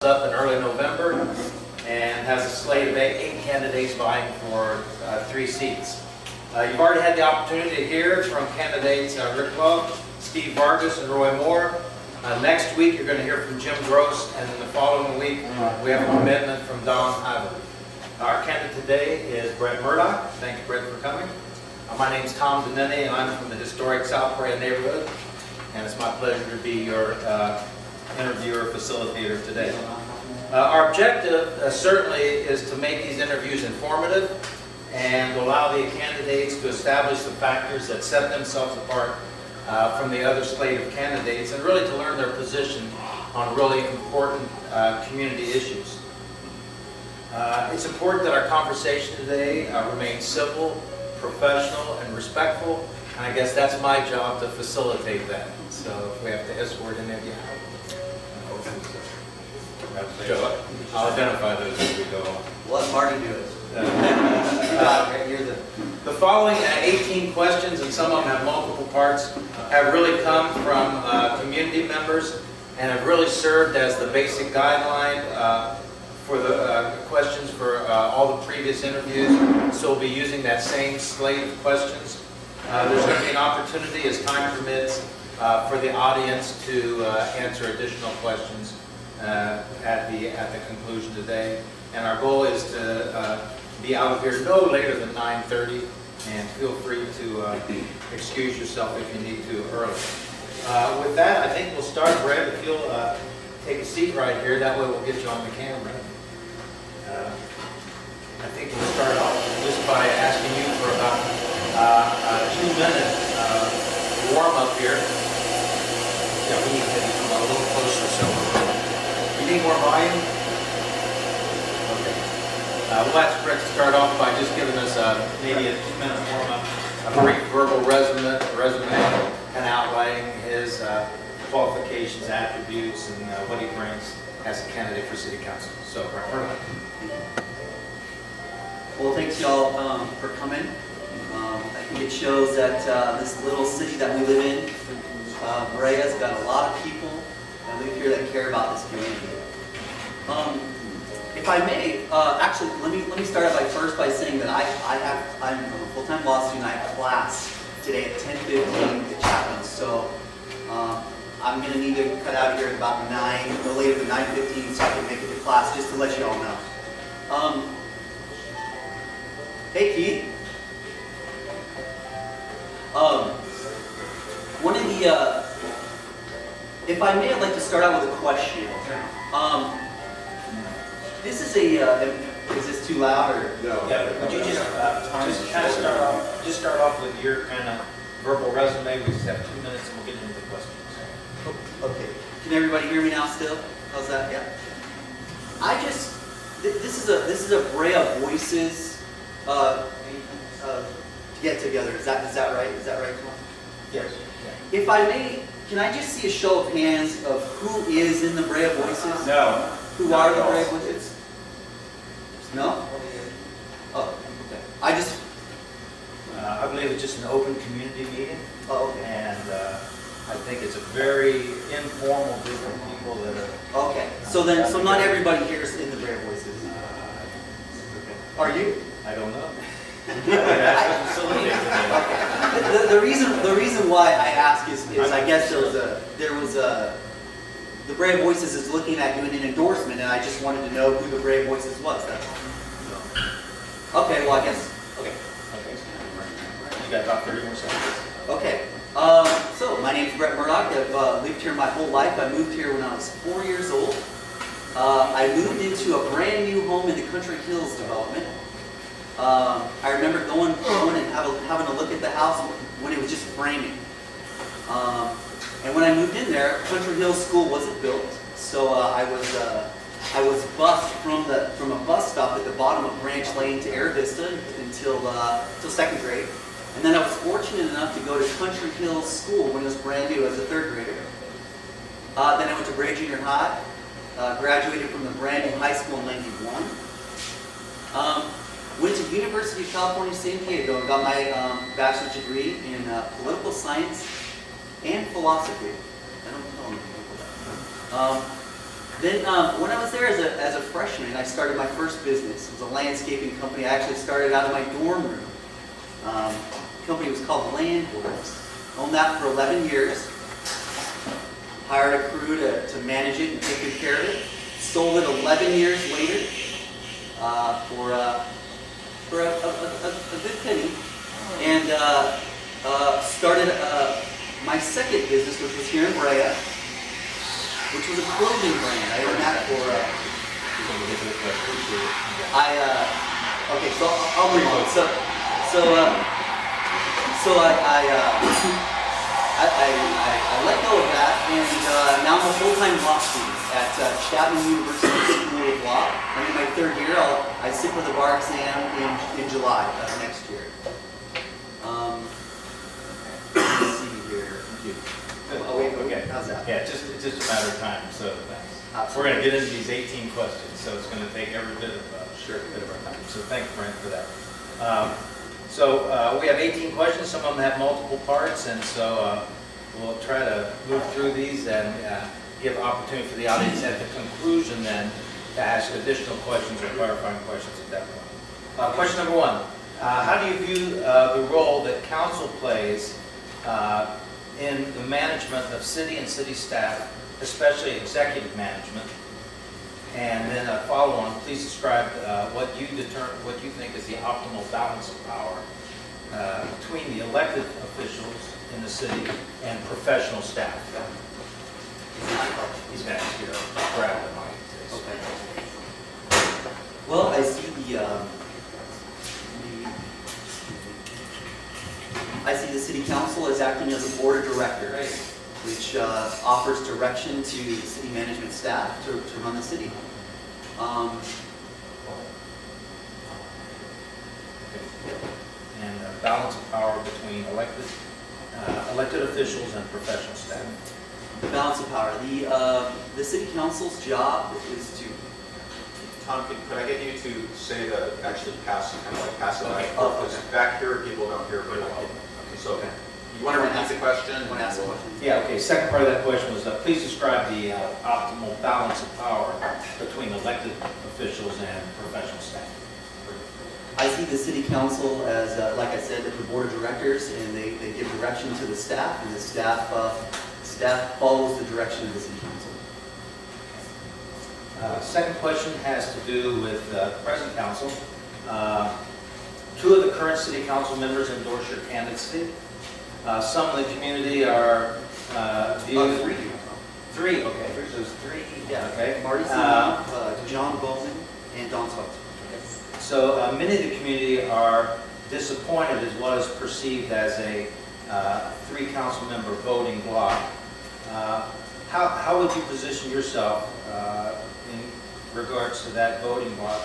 up in early November and has a slate of eight candidates vying for 3 seats. You've already had the opportunity to hear from candidates Rick Love, Steve Vargas, and Roy Moore. Next week you're going to hear from Jim Gross, and then the following week we have a commitment from Don Iver. Our candidate today is Brett Murdock. Thank you, Brett, for coming. My name is Tom Deneni, and I'm from the historic South Peoria neighborhood, and it's my pleasure to be your interviewer, facilitator today. Our objective certainly is to make these interviews informative and allow the candidates to establish the factors that set themselves apart from the other slate of candidates, and really to learn their position on really important community issues. It's important that our conversation today remains civil, professional, and respectful, and I guess that's my job to facilitate that. So if we have to escort any of you out, I'll identify those as we go on. Let Marty do it. The following 18 questions, and some of them have multiple parts, have really come from community members and have really served as the basic guideline for the questions for all the previous interviews. So we'll be using that same slate of questions. There's going to be an opportunity, as time permits, for the audience to answer additional questions at the conclusion today. And our goal is to be out of here no later than 9:30, and feel free to excuse yourself if you need to early. With that, I think we'll start. Brett, if you'll take a seat right here, that way we'll get you on the camera. I think we'll start off just by asking you for about a 2-minute warm-up here. Yeah, we need to come a little closer. So, you need more volume? Okay. We'll ask Brett to start off by just giving us maybe a 2-minute warm-up, a brief verbal resume, and outlining his qualifications, attributes, and what he brings as a candidate for City Council. So, Brett. Well, thanks y'all for coming. I think it shows that this little city that we live in, Berea's got a lot of people that live here that care about this community. If I may, actually, let me start by saying that I'm a full-time law student. I have a class today at 10:15 at Chapman, so I'm going to need to cut out of here at about 9, no later than 9:15, so I can make it to class, just to let you all know. Hey, Keith. One of the, if I may, I'd like to start out with a question. This is is this too loud or? No. Yeah, would you just kind of start off with your kind of verbal resume? We just have 2 minutes and we'll get into the questions. Okay. Can everybody hear me now still? How's that? Yeah. This is a Berea Voices get together. Is that right? Is that right, Tom? Yes. Yeah. If I may, can I just see a show of hands of who is in the Berea Voices? No. Who are the Berea Voices? No? Oh, okay. I believe it's just an open community meeting. Oh, okay. And I think it's a very informal group of people that are. Okay. So not everybody here is in the Berea Voices. Okay. Are you? I don't know. The reason why I ask is I guess the Berea Voices is looking at doing an endorsement, and I just wanted to know who the Berea Voices was. That's all. Okay. Well, I guess. Okay. You got about 30 more seconds. Okay. So my name is Brett Murdock. I've lived here my whole life. I moved here when I was 4 years old. I moved into a brand new home in the Country Hills development. I remember going and having a look at the house when it was just framing. And when I moved in there, Country Hills School wasn't built, so I was bused from a bus stop at the bottom of Branch Lane to Air Vista until 2nd grade. And then I was fortunate enough to go to Country Hills School when it was brand new as a 3rd grader. Then I went to Brea Junior High, graduated from the brand new high school in '91. Went to University of California, San Diego, and got my bachelor's degree in political science and philosophy. I don't know anything about that. Then when I was there as a freshman, I started my first business. It was a landscaping company. I actually started out of my dorm room. The company was called Landlords. Owned that for 11 years. Hired a crew to manage it and take good care of it. Sold it 11 years later for a good penny. And started my second business, which was here in Brea, which was a clothing brand. I owned that for, okay, so I'll move on. So I let go of that, and now I'm a full-time law student at Chapman University School of Law. I'm in my third year. I sit for the bar exam in July of next year. Let's see here. Oh wait, okay. How's that? Yeah, it's just a matter of time. So thanks. We're going to get into these 18 questions, so it's going to take every bit of bit of our time. So thanks, Brent, for that. We have 18 questions. Some of them have multiple parts, and so we'll try to move through these and give opportunity for the audience at the conclusion then to ask additional questions or clarifying questions at that point. Question number one. How do you view the role that council plays in the management of city and city staff, especially executive management? And then a follow-on, please describe what you think is the optimal balance of power between the elected officials in the city and professional staff. He's going to ask you to grab the mic. Okay. Well, I see the city council as acting as a board of directors, which offers direction to the city management staff to run the city. And balance of power between elected officials and professional staff. The balance of power. The city council's job is to. Tom, could I get you to say actually pass, kind of like pass it back? Oh, Because okay. back here, people don't hear very well. Okay, so you want to repeat the question? I want to ask a question. Yeah, okay. Second part of that question was, please describe the optimal balance of power between elected officials and professional staff. I see the city council as, like I said, the board of directors, and they give direction to the staff, and the staff follows the direction of the city council. Second question has to do with present council. Two of the current city council members endorse your candidacy. Some in the community are viewed. Three, okay. There's three. Yeah. Okay. Marty Simon, John Bowman, and Don Tuck. So many of the community are disappointed as what is perceived as a three council member voting bloc. How would you position yourself in regards to that voting bloc?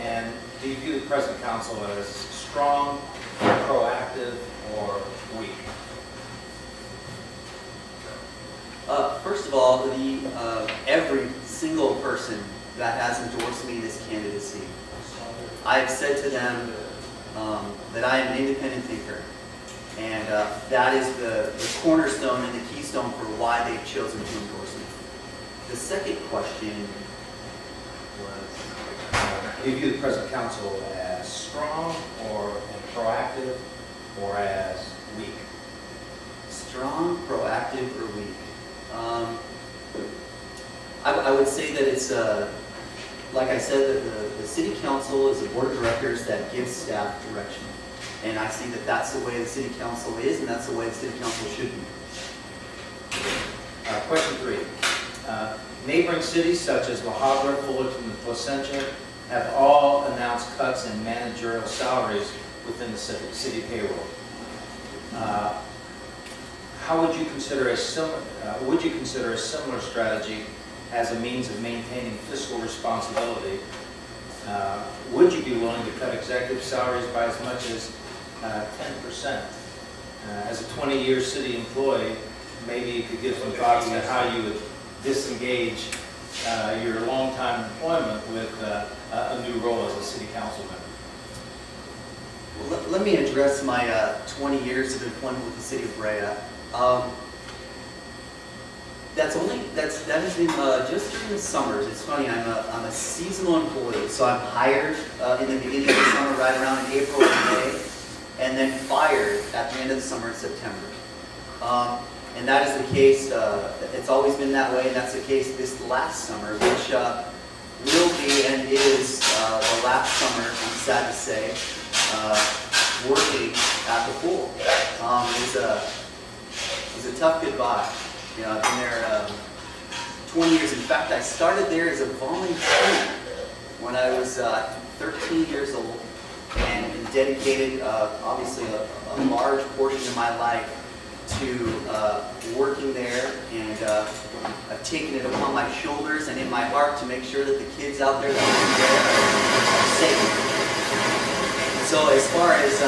And do you view the present council as strong, proactive, or weak? First of all, every single person that has endorsed me in this candidacy, I have said to them that I am an independent thinker, and that is the cornerstone and the keystone for why they've chosen to endorse me. The second question was, Do you view the present council as strong and proactive, or as weak? strong, proactive, or weak? I would say that it's, like I said, that the city council is a board of directors that gives staff direction. And I see that that's the way the city council is, and that's the way the city council should be. Question three. Neighboring cities such as La Habra, Fullerton, and Placentia have all announced cuts in managerial salaries within the city payroll. How would you consider a similar strategy as a means of maintaining fiscal responsibility? Would you be willing to cut executive salaries by as much as 10%? As a 20-year city employee, maybe you could give some thoughts on how you would disengage your long-time employment with a new role as a city council member. Well, let me address my 20 years of employment with the city of Brea. That has been just during the summers. It's funny, I'm a seasonal employee, so I'm hired in the beginning of the summer, right around in April or May, and then fired at the end of the summer in September. And that is the case, it's always been that way, and that's the case this last summer, which will be and is the last summer, I'm sad to say, working at the pool. It was a tough goodbye. You know, I've been there 20 years. In fact, I started there as a volunteer when I was 13 years old and dedicated, obviously, a large portion of my life to working there, and I've taken it upon my shoulders and in my heart to make sure that the kids out there that are safe. So as far as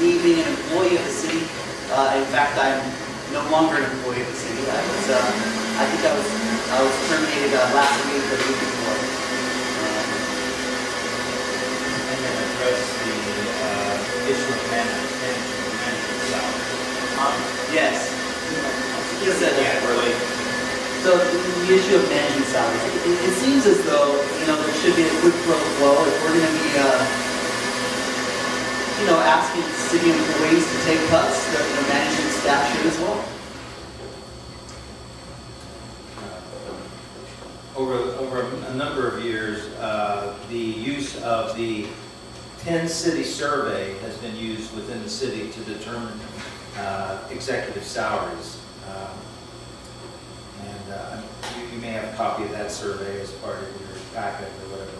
me being an employee of the city, in fact, I'm no longer an employee of the city. I think I was terminated last week or the week before. And then address the issue of management salary. Yes. He said that. Yeah, really. So the issue of management salaries, it seems as though, you know, there should be a quid pro quo if we're going to be, you know, asking city employees to take cuts, the management staff should as well. Over a number of years, the use of the 10-city survey has been used within the city to determine executive salaries. You may have a copy of that survey as part of your packet or whatever.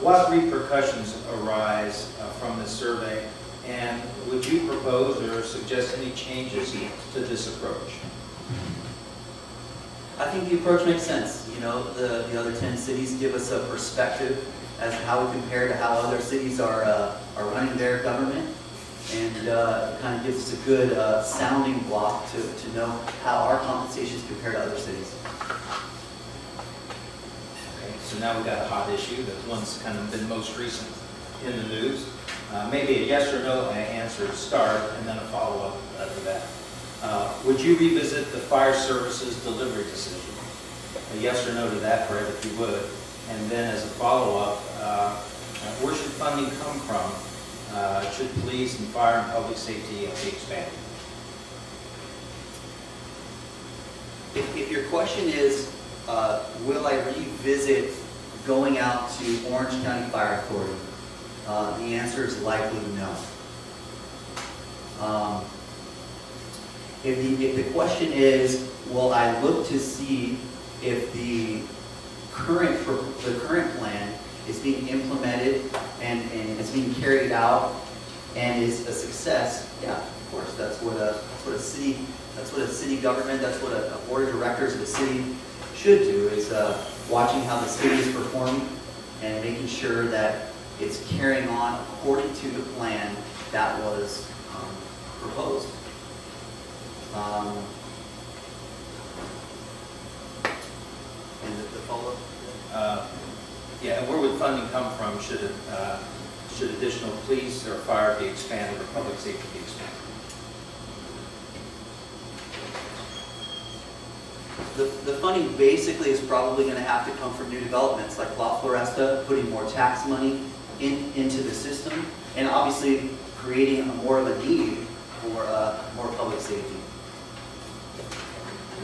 What repercussions arise from this survey, and would you propose or suggest any changes to this approach? I think the approach makes sense. You know, the other 10 cities give us a perspective as to how we compare to how other cities are running their government, and it kind of gives us a good sounding block to know how our compensations compare to other cities. Okay, so now we've got a hot issue, that one's kind of been most recent in the news. Maybe a yes or no answer to start, and then a follow-up to that. Would you revisit the fire services delivery decision? A yes or no to that, Brett, if you would. And then as a follow-up, where should funding come from? Should police and fire and public safety be expanded? If your question is, will I revisit going out to Orange County Fire Authority, the answer is likely no. If the question is, will I look to see if the current plan is being implemented and is being carried out and is a success? Yeah, of course. That's what a city government, that's what a board of directors of a city should do, is watching how the city is performing and making sure that it's carrying on according to the plan that was proposed. And the follow-up? Yeah, and where would funding come from? Should additional police or fire be expanded or public safety be expanded? The funding basically is probably going to have to come from new developments like La Floresta, putting more tax money into the system, and obviously creating more of a need for more public safety.